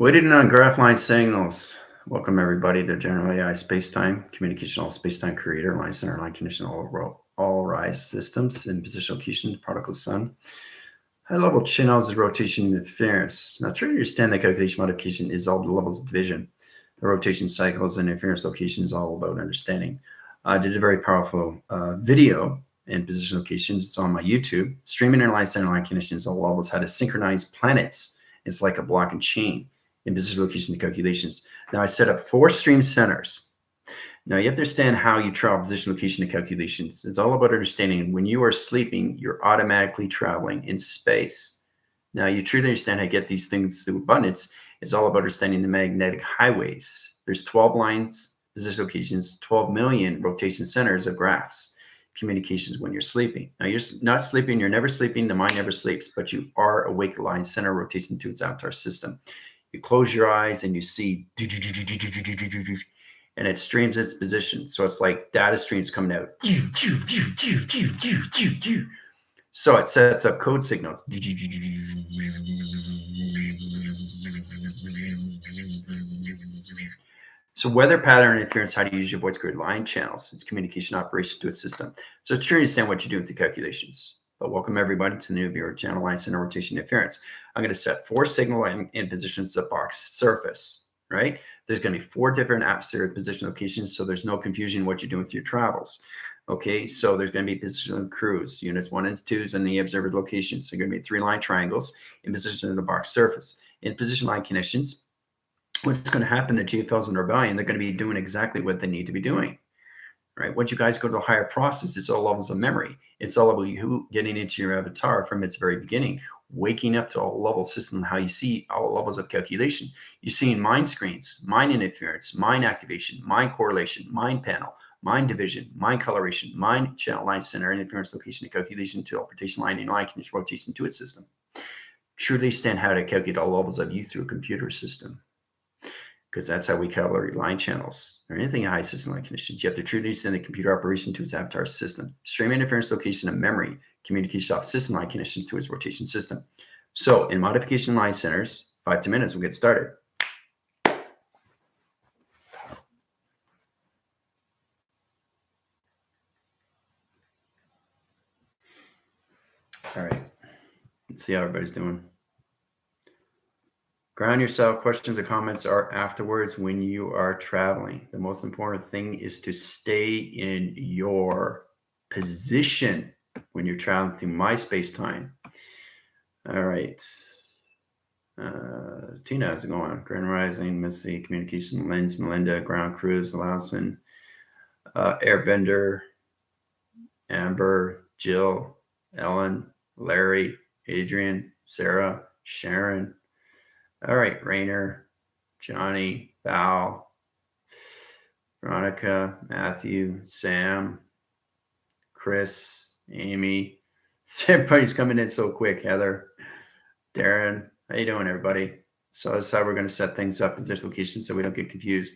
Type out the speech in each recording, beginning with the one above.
Waiting on graph line signals. Welcome everybody to General AI Spacetime, Communication All Spacetime Creator, Line Center, Line Condition, all rise systems in positional location, particle sun. High level channels is rotation interference. Now try to understand that calculation modification is all the levels of division. The rotation cycles and interference location is all about understanding. I did a very powerful video in position locations. It's on my YouTube. Streaming and line center line conditions, all levels, how to synchronize planets. It's like a block and chain in position location calculations. Now I set up 4 stream centers. Now you have to understand how you travel position location to calculations. It's all about understanding when you are sleeping, you're automatically traveling in space. Now you truly understand how to get these things through abundance. It's all about understanding the magnetic highways. There's 12 lines, position locations, 12 million rotation centers of graphs, communications when you're sleeping. Now you're not sleeping, you're never sleeping, the mind never sleeps, but you are awake line center rotation to its avatar system. You close your eyes and you see, and it streams its position. So it's like data streams coming out. So it sets up code signals. So weather pattern interference, how to use your voice grid line channels. It's communication operation to its system. So it's true to understand what you do with the calculations. But welcome everybody to the new viewer channel, line center rotation interference. I'm going to set 4 signal in positions to box surface, right? There's going to be 4 different atmospheric position locations, so there's no confusion what you're doing with your travels. Okay, so there's going to be position cruise, units 1 and 2s, and the observed locations. So there are going to be 3 line triangles in position of the box surface. In position line connections, what's going to happen to GFLs in rebellion, they're going to be doing exactly what they need to be doing. Right? Once you guys go to a higher process, it's all levels of memory. It's all about you getting into your avatar from its very beginning, waking up to all level system, how you see all levels of calculation. You're seeing mind screens, mind interference, mind activation, mind correlation, mind panel, mind division, mind coloration, mind channel line center, interference location to calculation to interpretation line and line condition rotation to its system. Truly understand how to calculate all levels of you through a computer system, because that's how we calibrate line channels or anything in high system line conditions. You have to truly understand the computer operation to its avatar system, stream interference location of memory, communication off system line condition to its rotation system. So in modification line centers, 5 to minutes, we'll get started. All right, let's see how everybody's doing. Ground yourself. Questions or comments are afterwards when you are traveling. The most important thing is to stay in your position when you're traveling through my space-time. All right. Tina, how's it going? Grand Rising, Missy, Communication, Lens, Melinda, Ground Cruise, Lawson, Airbender, Amber, Jill, Ellen, Larry, Adrian, Sarah, Sharon. All right, Rainer, Johnny, Val, Veronica, Matthew, Sam, Chris, Amy. Everybody's coming in so quick. Heather, Darren, how you doing, everybody? So this is how we're going to set things up in this location so we don't get confused.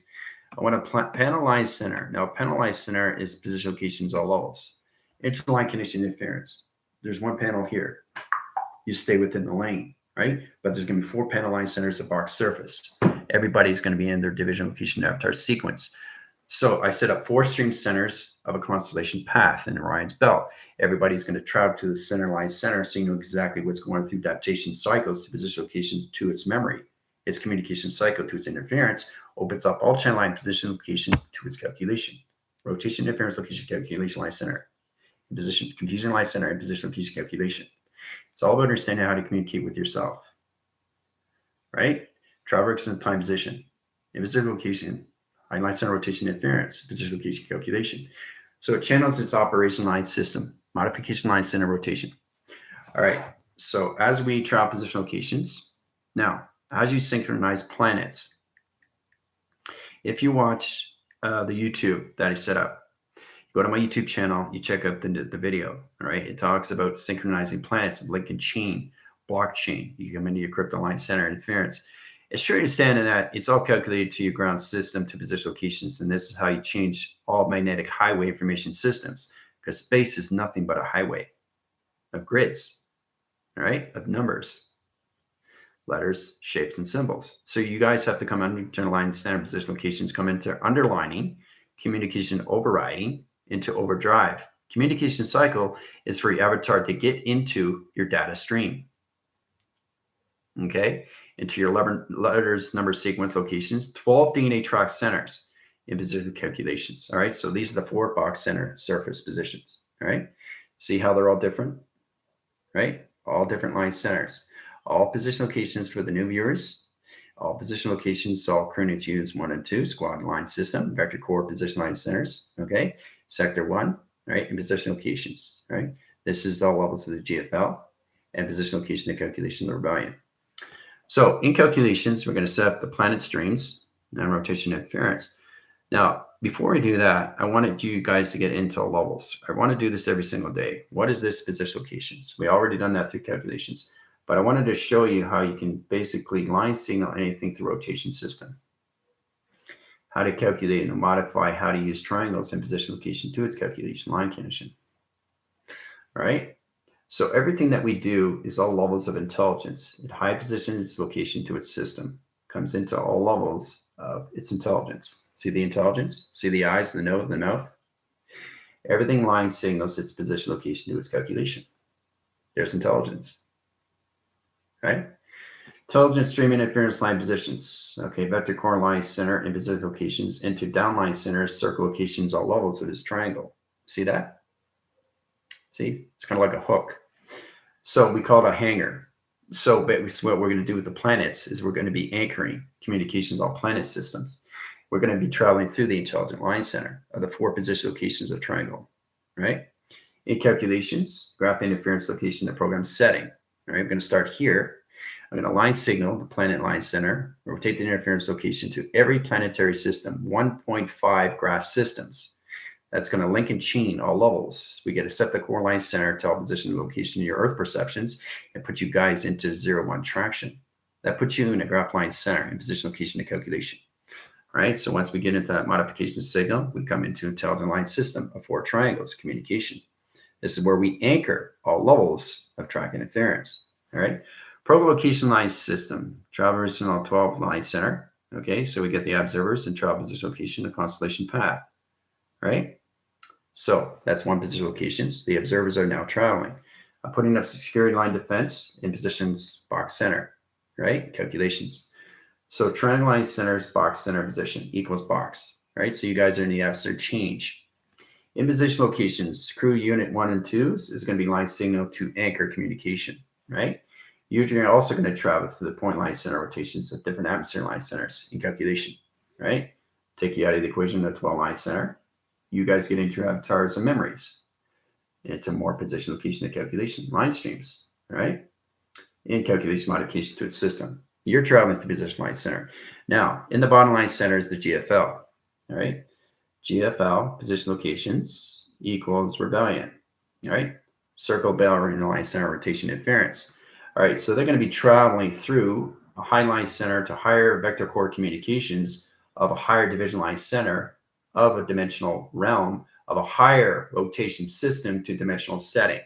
I want to panelize center. Now, panelize center is position locations all levels. Interline condition interference. There's one panel here. You stay within the lane, right? But there's going to be 4 panelized centers of box surface. Everybody's going to be in their division location avatar sequence. So I set up 4 stream centers of a constellation path in Orion's belt. Everybody's going to travel to the center line center so you know exactly what's going through adaptation cycles to position locations to its memory. Its communication cycle to its interference opens up all channel line position location to its calculation. Rotation, interference, location, calculation, line center. Position, confusion, line center, and position location calculation. It's all about understanding how to communicate with yourself, right? Traverse and time position, position location, line center rotation interference, position location calculation. So it channels its operation line system, modification line center rotation. All right, so as we travel position locations, now, as you synchronize planets, if you watch the YouTube that I set up, go to my YouTube channel, you check out the video, all right? It talks about synchronizing planets, link and chain, blockchain. You come into your crypto line center interference. It's sure to stand in that it's all calculated to your ground system to position locations. And this is how you change all magnetic highway information systems, because space is nothing but a highway of grids, all right, of numbers. letters, shapes, and symbols. So you guys have to come into align standard position locations, come into underlining, communication overriding, into overdrive. Communication cycle is for your avatar to get into your data stream. Okay, into your letters, number, sequence, locations, 12 DNA track centers in position calculations. All right, so these are the 4 box center surface positions. All right, see how they're all different, right? All different line centers, all position locations for the new viewers, all position locations to all crew units 1 and 2, squad line system, vector core position line centers. Okay, sector 1, right, and position locations. Right, this is all levels of the GFL and position location and calculation of the rebellion. So in calculations, we're going to set up the planet streams and rotation interference. Now, before we do that, I wanted you guys to get into levels. I want to do this every single day. What is this position locations? We already done that through calculations, but I wanted to show you how you can basically line signal anything through rotation system. How to calculate and modify how to use triangles in position location to its calculation line condition. All right. So everything that we do is all levels of intelligence. It high positions its location to its system, comes into all levels of its intelligence. See the intelligence? See the eyes, the nose, the mouth? Everything line signals its position location to its calculation. There's intelligence, right? Intelligence streaming interference line positions. Okay, vector core line center and position locations into downline centers, circle locations, all levels of this triangle. See that? See, it's kind of like a hook. So we call it a hanger. So what we're going to do with the planets is we're going to be anchoring communications on planet systems. We're going to be traveling through the intelligent line center of the 4 position locations of the triangle, right? In calculations, graph interference location, the program setting. All right, I'm going to start here. I'm going to line signal the planet line center, rotate the interference location to every planetary system, 1.5 graph systems. That's going to link and chain all levels. We get to set the core line center, tell position and location of your Earth perceptions, and put you guys into 0-1 traction. That puts you in a graph line center in position, location, and calculation. All right. So once we get into that modification signal, we come into intelligent line system of 4 triangles communication. This is where we anchor all levels of track interference. All right. Program location line system, traverse in all 12 line center. Okay. So we get the observers and travel position location, the constellation path. Right. So that's 1 position locations. The observers are now traveling. I'm putting up security line defense in positions box center, right? Calculations. So triangle line centers box center position equals box, right? So you guys are in the absolute change. In position locations, crew unit 1 and 2 is going to be line signal to anchor communication, right? You're also going to travel to the point line center rotations of different atmosphere line centers in calculation, right? Take you out of the equation, the 12 line center. You guys get into your avatars and memories, into more position location and calculation line streams, right? In calculation modification to its system. You're traveling to the position line center. Now, in the bottom line center is the GFL, all right? GFL, position locations, equals rebellion, all right? Circle, bell, line center, rotation, interference. All right, so they're going to be traveling through a high line center to higher vector core communications of a higher division line center of a dimensional realm of a higher rotation system to dimensional setting.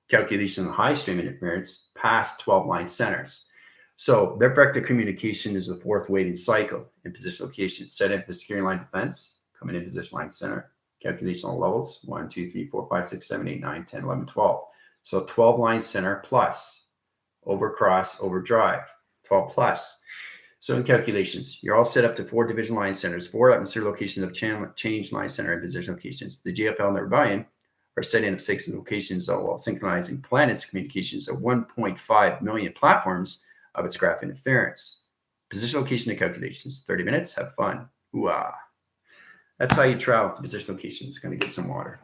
Calculation of high stream interference past 12 line centers. So their vector communication is the 4th weighted cycle in position location. Set up the security line defense, coming in position line center. Calculation on levels 1, 2, 3, 4, 5, 6, 7, 8, 9, 10, 11, 12. So 12 line center plus overcross, overdrive, 12 plus. So in calculations, you're all set up to 4 division line centers, 4 atmosphere locations of change line center and position locations. The GFL and the rebellion are setting up 6 locations while synchronizing planets communications of 1.5 million platforms of its graph interference. Position location and calculations, 30 minutes, have fun. Ooh-ah. That's how you travel to position locations. Going to get some water.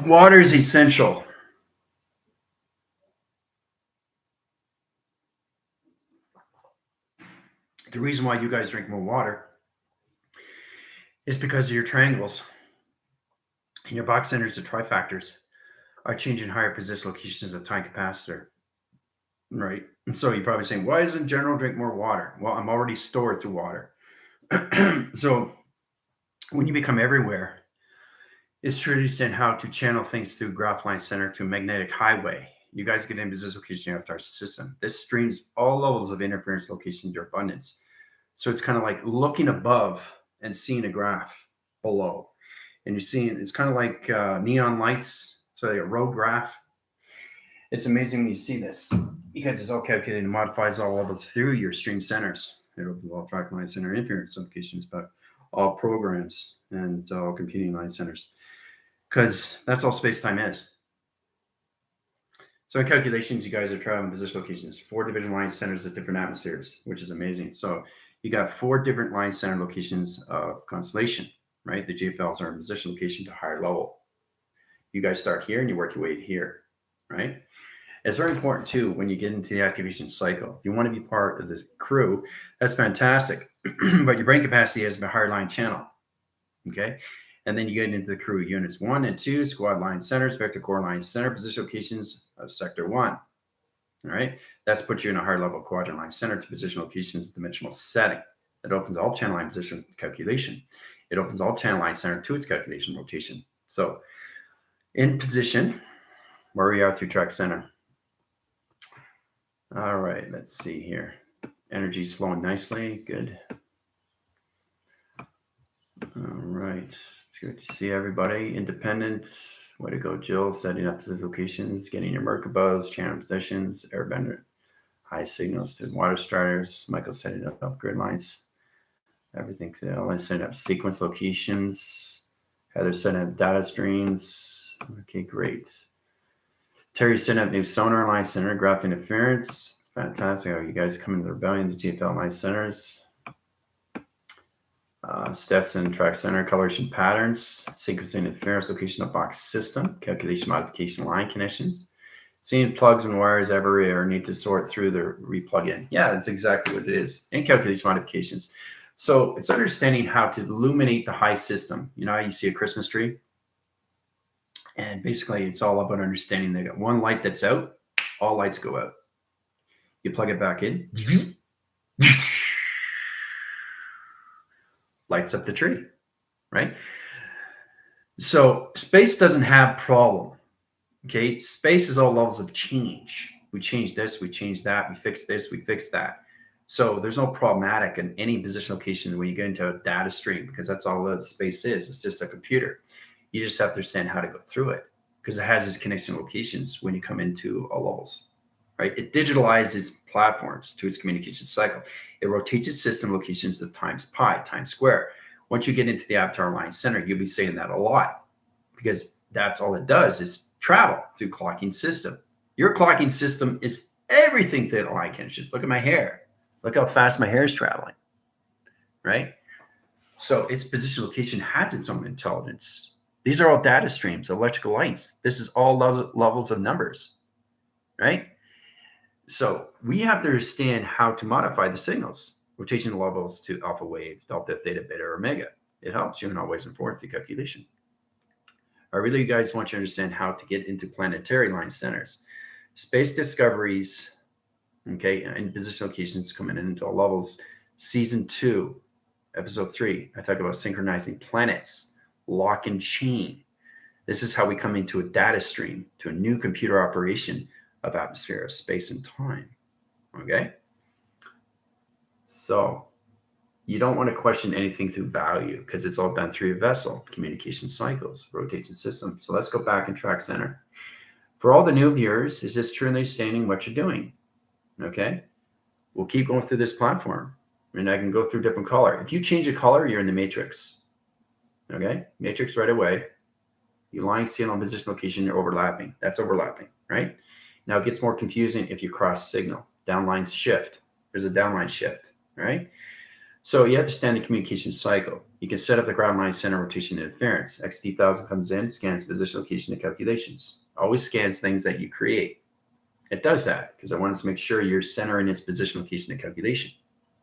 Water is essential. The reason why you guys drink more water is because of your triangles and your box centers, the trifactors, are changing higher position locations of time capacitor, right? And so you're probably saying, why doesn't general drink more water? Well, I'm already stored through water. So when you become everywhere, it's to understand how to channel things through graph line center to a magnetic highway. You guys get into this location after our system. This streams all levels of interference location to abundance. So it's kind of like looking above and seeing a graph below. And you're seeing, it's kind of like neon lights. So like a road graph. It's amazing when you see this because it's all calculated and modifies all levels through your stream centers. It opens all track line center interference locations, but all programs and all computing line centers. Because that's all space-time is. So in calculations, you guys are traveling position locations, 4 division line centers at different atmospheres, which is amazing. So you got 4 different line center locations of constellation, right? The GFLs are in position location to higher level. You guys start here and you work your way to here, right? It's very important too when you get into the activation cycle. If you want to be part of the crew, that's fantastic. But your brain capacity has a higher line channel, okay? And then you get into the crew units 1 and 2, squad line centers, vector core line center, position locations of sector 1. All right. That's put you in a higher level quadrant line center to position locations, dimensional setting. It opens all channel line position calculation. It opens all channel line center to its calculation rotation. So in position, where we are through track center. All right. Let's see here. Energy's flowing nicely. Good. All right. It's good to see everybody. Independent. Way to go, Jill. Setting up these locations, getting your Merkabahs, channel positions, airbender, high signals to water striders. Michael setting up grid lines. Everything. I'm setting up sequence locations. Heather setting up data streams. Okay, great. Terry setting up new sonar line center, graph interference. Fantastic. Oh, you guys coming to the rebellion, the GFL line centers. Steps in track center, coloration patterns, sequencing interference location of box system, calculation modification line connections, seeing plugs and wires everywhere, need to sort through the replug in. Yeah, that's exactly what it is. And calculation modifications. So it's understanding how to illuminate the high system. You know how you see a Christmas tree? And basically it's all about understanding they got one light that's out, all lights go out. You plug it back in. Lights up the tree, right? So space doesn't have problem, okay? Space is all levels of change. We change this, we change that, we fix this, we fix that. So there's no problematic in any position location when you get into a data stream because that's all that space is. It's just a computer. You just have to understand how to go through it because it has its connection locations when you come into all levels, right? It digitalizes platforms to its communication cycle. It rotates its system locations to times pi, times square. Once you get into the avatar line center, you'll be saying that a lot because that's all it does is travel through clocking system. Your clocking system is everything that line connections. Look at my hair. Look how fast my hair is traveling, right? So its position location has its own intelligence. These are all data streams, electrical lights. This is all levels of numbers, right? So we have to understand how to modify the signals, rotation levels to alpha wave, delta, theta, beta, or omega. It helps you in all ways and forth the calculation. I really, you guys want you to understand how to get into planetary line centers. Space discoveries, okay, and position locations coming into all levels. Season 2, episode 3, I talk about synchronizing planets, lock and chain. This is how we come into a data stream, to a new computer operation of atmosphere, of space and time, okay? So you don't want to question anything through value because it's all done through your vessel, communication cycles, rotation system. So let's go back and track center. For all the new viewers, is just truly understanding what you're doing, okay? We'll keep going through this platform and I can go through different color. If you change a color, you're in the matrix, okay? Matrix right away. You line signal on position location, you're overlapping. That's overlapping, right? Now it gets more confusing if you cross signal. Downline shift. There's a downline shift, right? So you understand the communication cycle. You can set up the ground line center rotation interference. XT1000 comes in, scans position, location, and calculations. Always scans things that you create. It does that because I wanted to make sure you're centering its position, location, and calculation,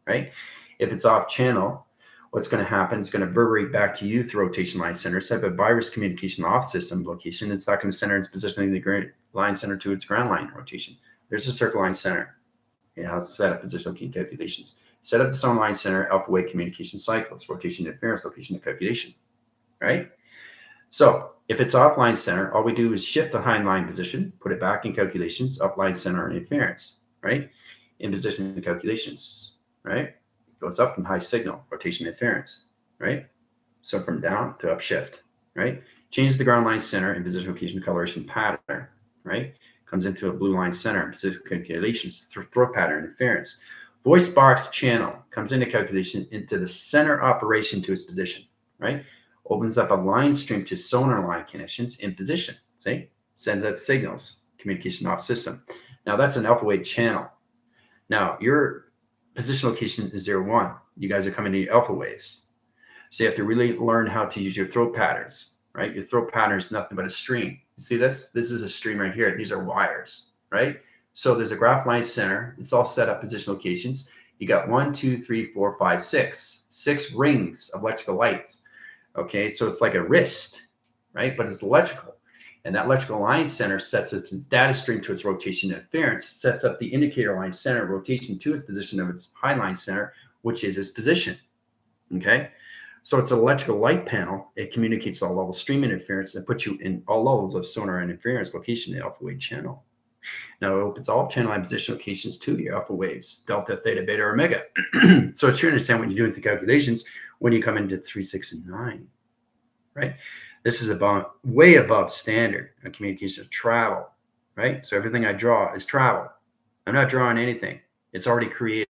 right? If it's off channel, what's going to happen? It's going to reverberate back to you through rotation line center. Set up a virus communication off system location. It's not going to center its position in the line center to its ground line rotation. There's a circle line center. You know, set up position, location, calculations. Set up the zone line center, alpha wave communication cycles, rotation interference, location, and calculation, right? So if it's offline center, all we do is shift the hindline position, put it back in calculations, upline center and interference, right? In position and calculations, right? It goes up from high signal, rotation interference, right? So from down to up shift, right? Changes the ground line center in position, location, coloration pattern, right? Comes into a blue line center, position calculations, throw pattern interference. Voice box channel comes into calculation into the center operation to its position, right? Opens up a line stream to sonar line connections in position, see? Sends out signals, communication off system. Now that's an alpha wave channel. Now your position location is 0, 1. You guys are coming to alpha waves. So you have to really learn how to use your throat patterns, right? Your throat pattern is nothing but a stream. You see this? This is a stream right here. These are wires, right? So there's a graph line center. It's all set up position locations. You got 1, 2, 3, 4, 5, 6. 6 rings of electrical lights. Okay, so it's like a wrist, right? But it's electrical. And that electrical line center sets up its data stream to its rotation interference, sets up the indicator line center rotation to its position of its high line center, which is its position. Okay, so it's an electrical light panel. It communicates all levels stream interference and puts you in all levels of sonar interference location in the alpha wave channel. Now it opens all channel line position locations to your alpha waves, delta, theta, beta, or omega. So it's you understand what you do with the calculations when you come into 3, 6, and 9, right? This is way above standard in communication of travel, right? So everything I draw is travel. I'm not drawing anything. It's already created.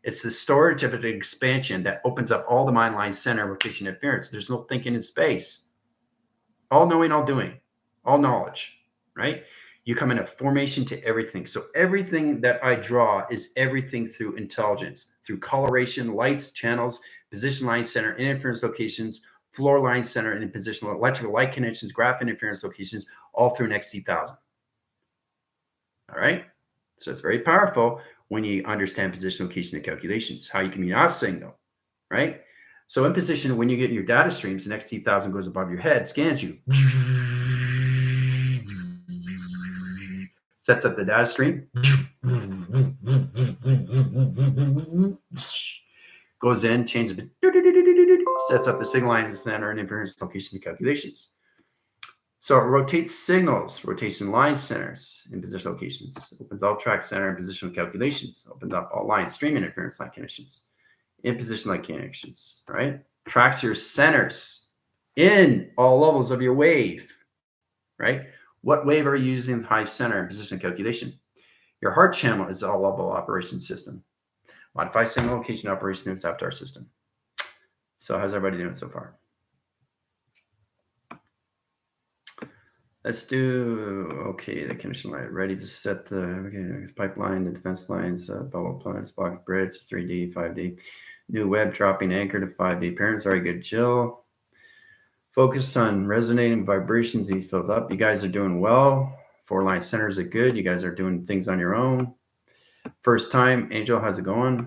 It's the storage of an expansion that opens up all the mind line center rotation interference. There's no thinking in space. All knowing, all doing, all knowledge, right? You come in a formation to everything. So everything that I draw is everything through intelligence, through coloration, lights, channels, position line center, interference locations, floor line center, and positional electrical light connections, graph interference locations, all through an XT1000. All right. So it's very powerful when you understand position, location, and calculations, how you can be out signal, right? So in position, when you get your data streams, the XT1000 goes above your head, scans you. Sets up the data stream, goes in, changes it, sets up the signal line center and interference location and calculations. So it rotates signals, rotation line centers in position locations, opens all track center and positional calculations, opens up all line stream interference line connections, in position line connections, right? Tracks your centers in all levels of your wave, right? What wave are you using high center and position calculation? Your heart channel is all level operation system. Modify signal location operation moves after our system. So how's everybody doing so far? Let's do, okay, the connection line. Ready to set the pipeline, the defense lines, bubble planets, block bridge, 3D, 5D. New web dropping anchor to 5D parents. Very good, Jill. Focus on resonating vibrations. He's filled up. You guys are doing well. 4-line centers are good. You guys are doing things on your own. First time, Angel, how's it going?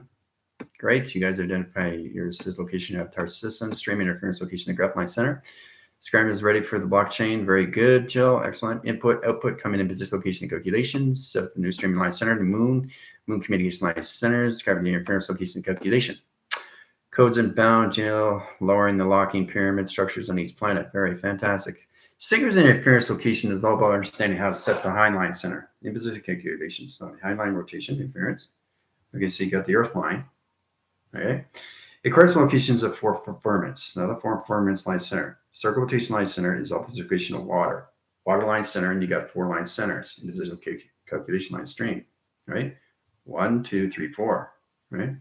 Great. You guys identify your location avatar system, stream interference location, and graph line center. Scram is ready for the blockchain. Very good, Jill. Excellent. Input, output, coming in position, location, and calculations. Set up the new streaming line center, the moon communication line centers, carbon interference location, and calculation. Codes and bound, Jill, lowering the locking pyramid structures on each planet. Very fantastic. Synchronous interference location is all about understanding how to set the hindline center in position calculations. So hindline rotation interference. Okay, so you got the earth line. Okay. The correct locations of 4 firmaments. Now the 4 firmaments line center. Circle rotation line center is opposite equation of water. Water line center, and you got 4 line centers in position calculation line stream. Right? 1, 2, 3, 4. Right?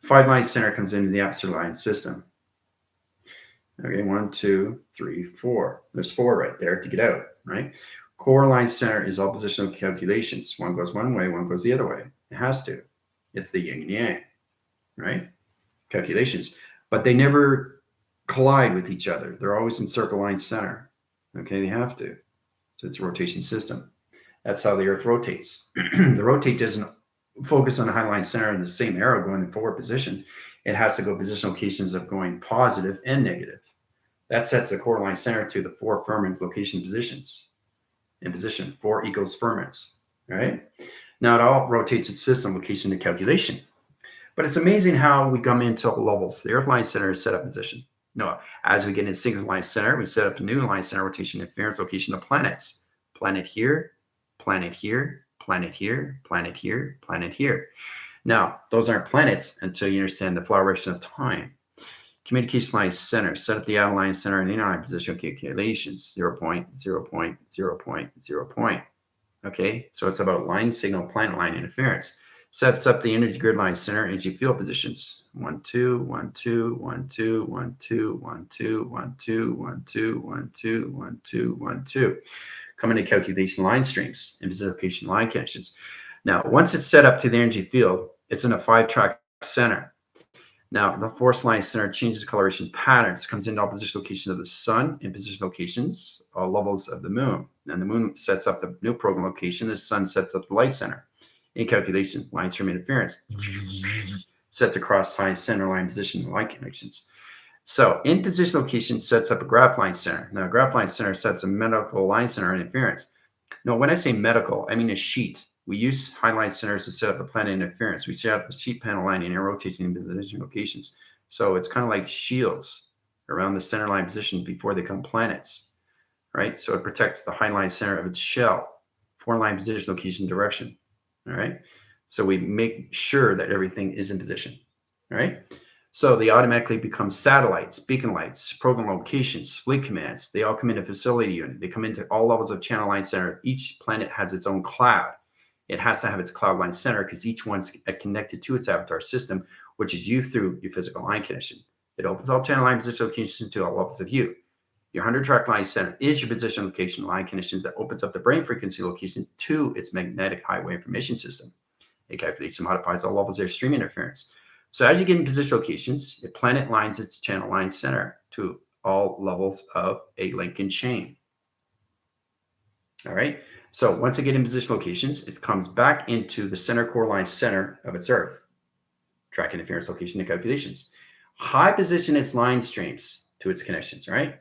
5 line center comes into the atmosphere line system. Okay, 1, 2, 3, 4. There's 4 right there to get out, right? Core line center is all positional calculations. One goes one way, one goes the other way. It has to. It's the yin and yang, right? calculations, but they never collide with each other. They're always in circle line center. Okay, they have to. So it's a rotation system. That's how the Earth rotates. The rotate doesn't focus on the high line center in the same arrow going in forward position. It has to go position locations of going positive and negative. That sets the core line center to the 4 firmament location positions. In position, 4 equals firmaments. All right. Now it all rotates its system location to calculation. But it's amazing how we come into levels. The Earth line center is set up in position. No, as we get in synchronize center, we set up a new line center rotation interference location of planets. Planet here, planet here, planet here, planet here, planet here. Now, those aren't planets until you understand the flower direction of time. Communication line center, set up the outer line center and inner line position calculations, 0 point, 0 point, 0 point, 0 point. Okay, so it's about line signal, planet line interference. Sets up the energy grid line center, energy field positions. 1, 2, 1, 2, 1, 2, 1, 2, 1, 2, 1, 2, 1, 2, 1, 2, 1, 2, 1, 2. Come into calculation line strings and location line connections. Now, once it's set up to the energy field, it's in a 5-track center. Now, the force line center changes coloration patterns, comes into all position locations of the sun and position locations, all levels of the moon. And the moon sets up the new program location. The sun sets up the light center. In calculation, lines from interference sets across high center line position line connections. So in position location sets up a graph line center. Now, a graph line center sets a medical line center interference. No, when I say medical, I mean a sheet. We use highline centers to set up a planet interference. We set up a sheet panel line and rotating in position locations. So it's kind of like shields around the center line position before they become planets, right? So it protects the highline center of its shell, 4-line position location direction, all right? So we make sure that everything is in position, all right? So they automatically become satellites, beacon lights, program locations, fleet commands. They all come into facility unit. They come into all levels of channel line center. Each planet has its own cloud. It has to have its cloud line center because each one's connected to its avatar system, which is you through your physical line connection. It opens all channel line position locations to all levels of you. Your 100-track line center is your position location line connections that opens up the brain frequency location to its magnetic highway information system. It calculates and modifies all levels of stream interference. So as you get in position locations, a planet lines its channel line center to all levels of a link and chain. All right. So once it gets in position locations, it comes back into the center core line center of its Earth. Track interference location and calculations. High position its line streams to its connections, right?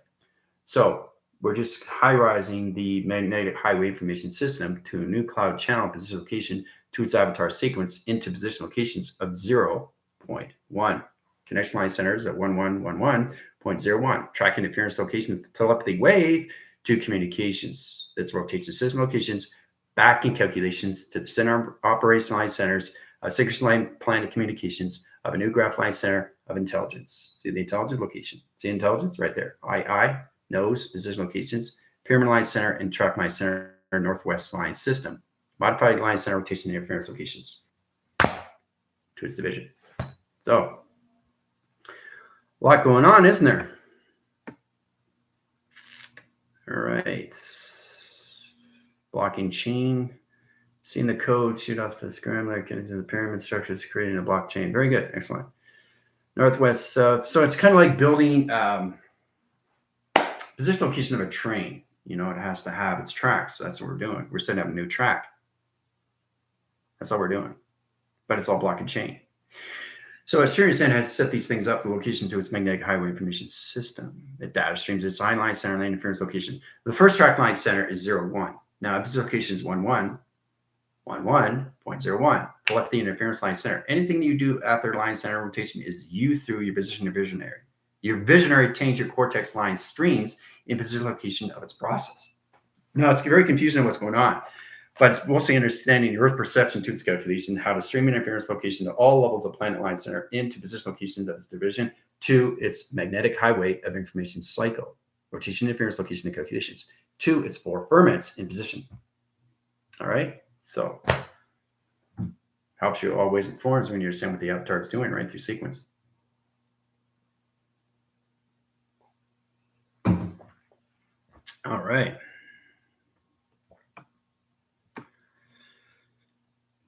So we're just high-rising the magnetic highway information system to a new cloud channel position location to its avatar sequence into position locations of 0.1. Connection line centers at 1111.01. Track interference location telepathy wave to communications. This rotates the system locations back in calculations to the center operationalized centers of synchronous line planet communications of a new graph line center of intelligence. See the intelligence location. See intelligence right there. I knows position locations, pyramid line center, and track line center northwest line system. Modified line center rotation and interference locations to its division. So a lot going on, isn't there? All right. Blocking chain. Seeing the code shoot off the scrambler, getting to the pyramid structures, creating a blockchain. Very good. Excellent. Northwest, south. So it's kind of like building position location of a train. You know, it has to have its tracks. So that's what we're doing. We're setting up a new track. That's all we're doing. But it's all block and chain. So a series then has set these things up, the location to its magnetic highway information system. It data streams its line center and interference location. The first track line center is 0.1. Now, if this location is 11.01. Telepathy interference line center. Anything you do after line center rotation is you through your position of visionary. Your visionary change your cortex line streams in position location of its process. Now, it's very confusing what's going on, but it's mostly understanding Earth perception to its calculation, how to stream interference location to all levels of planet line center into position locations of its division to its magnetic highway of information cycle, rotation interference location and calculations to its 4 firmaments in position. All right, so helps you always in forms when you understand what the avatar is doing right through sequence. All right.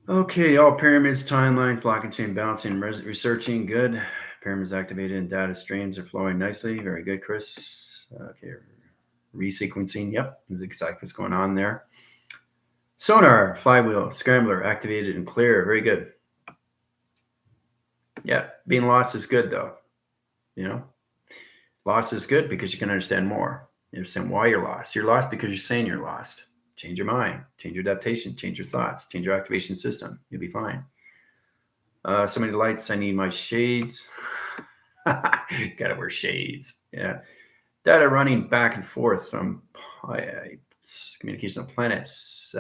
Okay, all pyramids, timelines, block and chain balancing, researching, good. Pyramids activated and data streams are flowing nicely. Very good, Chris. Okay, resequencing. Yep, this is exactly what's going on there. Sonar, flywheel, scrambler activated and clear. Very good. Yeah, being lost is good though. You know, lost is good because you can understand more. You understand why you're lost. You're lost because you're saying you're lost. Change your mind, change your adaptation, change your thoughts, change your activation system. You'll be fine. So many lights. I need my shades. Gotta wear shades. Yeah. Data running back and forth from communication of planets.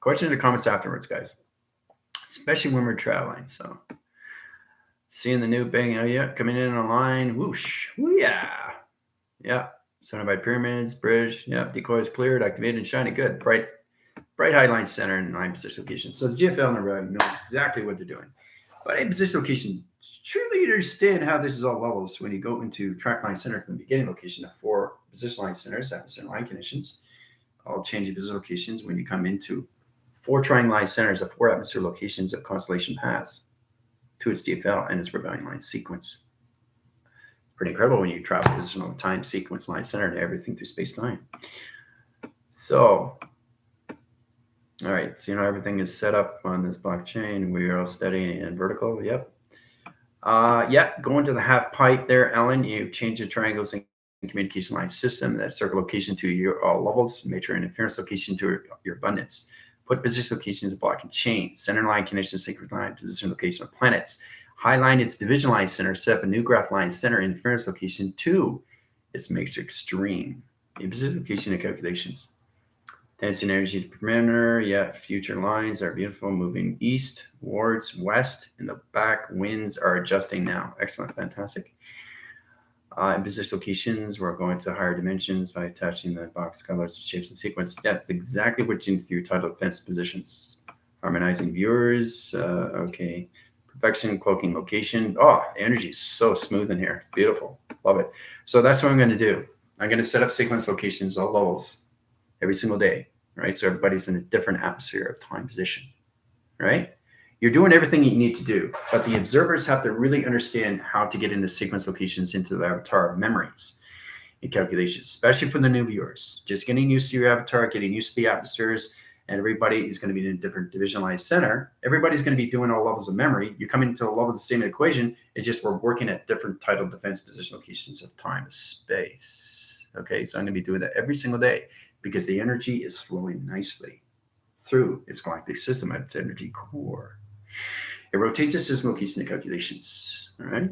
Questions or comments afterwards, guys. Especially when we're traveling. So, seeing the new bang. Oh, yeah. Coming in online. Whoosh. Woo, yeah. Yeah. Surrounded by pyramids, bridge. Yeah. Decoys cleared, activated, and shiny. Good. Bright highline center and line position location. So the GFL and the road know exactly what they're doing. But in position location, truly understand how this is all levels when you go into track line center from the beginning location to 4 position line centers, atmosphere line conditions, all changing position locations when you come into 4 triangle line centers of 4 atmosphere locations of constellation paths to its GFL and its rebellion line sequence. Pretty incredible when you travel positional time sequence line center and everything through space-time. So, all right, so everything is set up on this blockchain. We are all steady and vertical. Yep. Yeah, going to the half pipe there, Ellen. You change the triangles and communication line system, that circle location to your all levels, major interference location to your abundance. Put position locations block and chain. Center line connection, synchronized line, position location of planets. High line its division line center, set up a new graph line center interference location to its matrix stream. In position location and calculations. Dancing energy perimeter, yeah, future lines are beautiful, moving east towards west. In the back, winds are adjusting now. Excellent, fantastic. In position locations, we're going to higher dimensions by attaching the box colors, shapes, and sequence. That's exactly what you do through title fence positions. Harmonizing viewers, okay. Perfection, cloaking location. Oh, the energy is so smooth in here. It's beautiful, love it. So that's what I'm going to do. I'm going to set up sequence locations, all levels, every single day. Right, so everybody's in a different atmosphere of time position, right? You're doing everything you need to do, but the observers have to really understand how to get into sequence locations into the avatar memories and calculations, especially for the new viewers. Just getting used to your avatar, getting used to the atmospheres, and everybody is going to be in a different divisionalized center. Everybody's going to be doing all levels of memory. You're coming into the levels of the same equation. It's just we're working at different title defense position locations of time and space. Okay, so I'm going to be doing that every single day, because the energy is flowing nicely through its galactic system at its energy core. It rotates the system location to calculations. All right.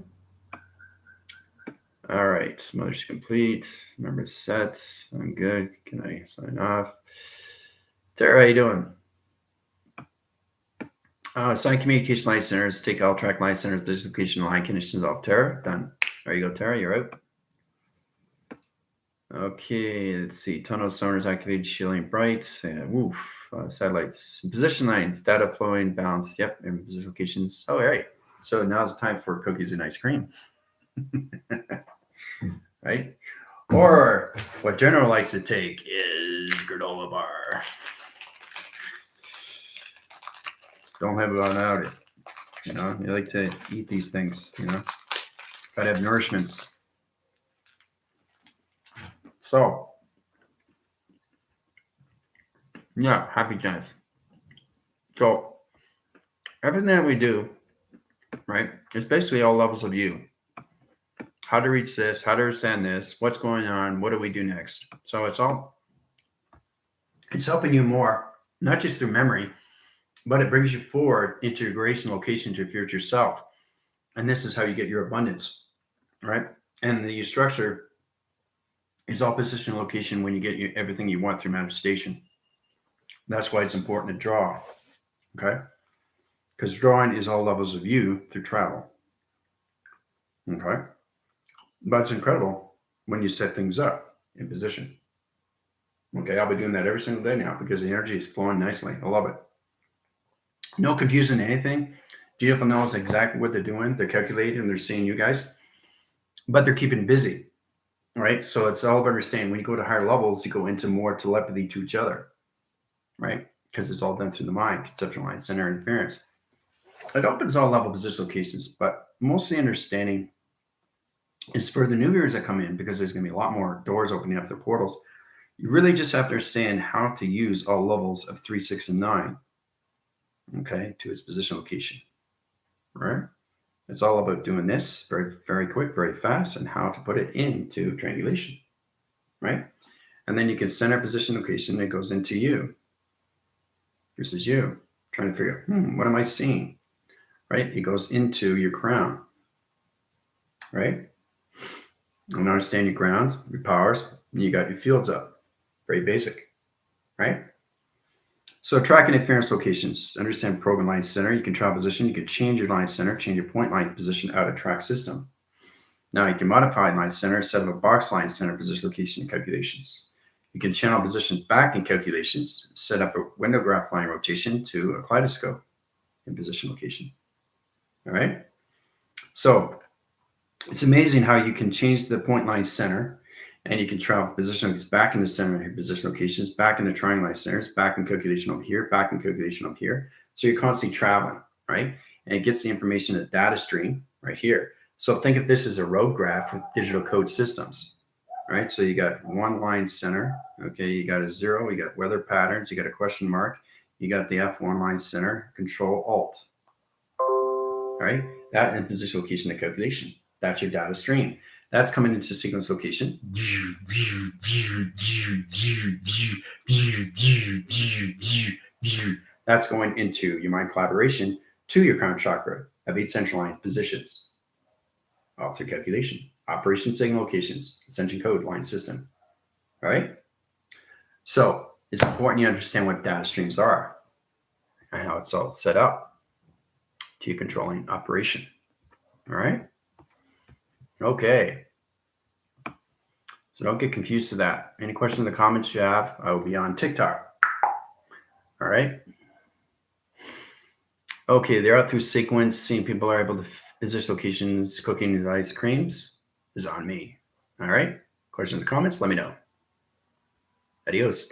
All right. Mother's complete. Number set. I'm good. Can I sign off? Tara, how you doing? Assign communication line centers. Take all track line centers, position location line conditions off. Tara, done. There you go, Tara. You're out. Okay, let's see. Tunnel sonars activated, shielding bright. Satellites. Position lines, data flowing, balance. Yep, and position locations. Oh, all right. So now's the time for cookies and ice cream. Right? Or what General likes to take is granola bar. Don't have it without it. You like to eat these things, Gotta have nourishments. So, yeah, happy times. So, everything that we do, right, it's basically all levels of you. How to reach this, how to understand this, what's going on, what do we do next? So it's helping you more, not just through memory, but it brings you forward into your integration location to your future self. And this is how you get your abundance, right? And the structure is all position location when you get everything you want through manifestation. That's why it's important to draw, okay? Because drawing is all levels of you through travel, okay? But it's incredible when you set things up in position. Okay, I'll be doing that every single day now because the energy is flowing nicely. I love it. No confusion, anything. GFL knows exactly what they're doing. They're calculating and they're seeing you guys, but they're keeping busy, right? So it's all about understanding when you go to higher levels, you go into more telepathy to each other, right? Because it's all done through the mind, conceptual mind, center interference. It opens all level position locations, but mostly understanding is for the new viewers that come in, because there's going to be a lot more doors opening up their portals. You really just have to understand how to use all levels of 3, 6, and 9, okay, to its position location, right? It's all about doing this very, very quick, very fast, and how to put it into triangulation, right? And then you can center position location that goes into you. This is you trying to figure out, what am I seeing, right? It goes into your crown, right? And understand your grounds, your powers, and you got your fields up. Very basic, right? So track and interference locations. Understand program line center. You can travel position. You can change your line center, change your point line position out of track system. Now you can modify line center, set up a box line center position location calculations. You can channel positions back in calculations, set up a window graph line rotation to a kaleidoscope in position location. All right. So it's amazing how you can change the point line center, and you can travel position back in the center of your position locations, back in the triangle line centers, back in calculation over here, back in calculation over here. So you're constantly traveling, right? And it gets the information in a data stream right here. So think of this as a road graph with digital code systems, right? So you got one line center, okay? You got a 0, you got weather patterns, you got a question mark, you got the F1 line center, Control Alt, right? That in position location of calculation. That's your data stream. That's coming into sequence location. That's going into your mind collaboration to your crown chakra of 8 central line positions. All through calculation. Operation signal locations, ascension code line system. All right? So it's important you understand what data streams are and how it's all set up to your controlling operation. All right? Okay. So don't get confused to that. Any questions in the comments you have, I will be on TikTok. All right. Okay, they're out through sequence, seeing people are able to position locations, cooking these ice creams is on me. All right. Questions in the comments, let me know. Adios.